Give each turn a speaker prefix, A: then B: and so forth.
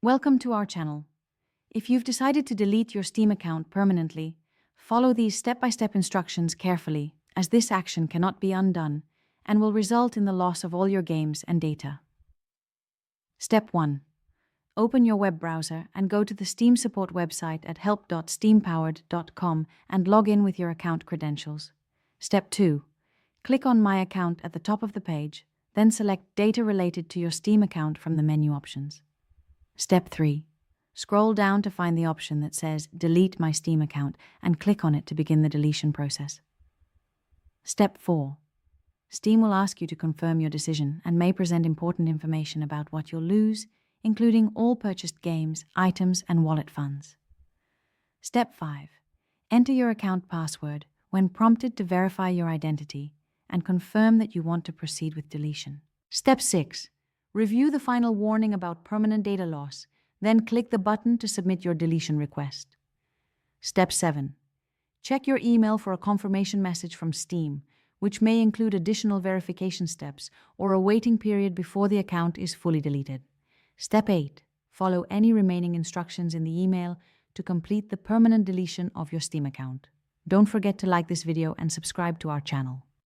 A: Welcome to our channel. If you've decided to delete your Steam account permanently, follow these step-by-step instructions carefully, as this action cannot be undone and will result in the loss of all your games and data. Step 1. Open your web browser and go to the Steam support website at help.steampowered.com and log in with your account credentials. Step 2. Click on My Account at the top of the page, then select Data related to your Steam account from the menu options. Step 3. Scroll down to find the option that says Delete my Steam account and click on it to begin the deletion process. Step 4. Steam will ask you to confirm your decision and may present important information about what you'll lose, including all purchased games, items, and wallet funds. Step 5. Enter your account password when prompted to verify your identity and confirm that you want to proceed with deletion. Step 6. Review the final warning about permanent data loss, then click the button to submit your deletion request. Step 7. Check your email for a confirmation message from Steam, which may include additional verification steps or a waiting period before the account is fully deleted. Step 8. Follow any remaining instructions in the email to complete the permanent deletion of your Steam account. Don't forget to like this video and subscribe to our channel.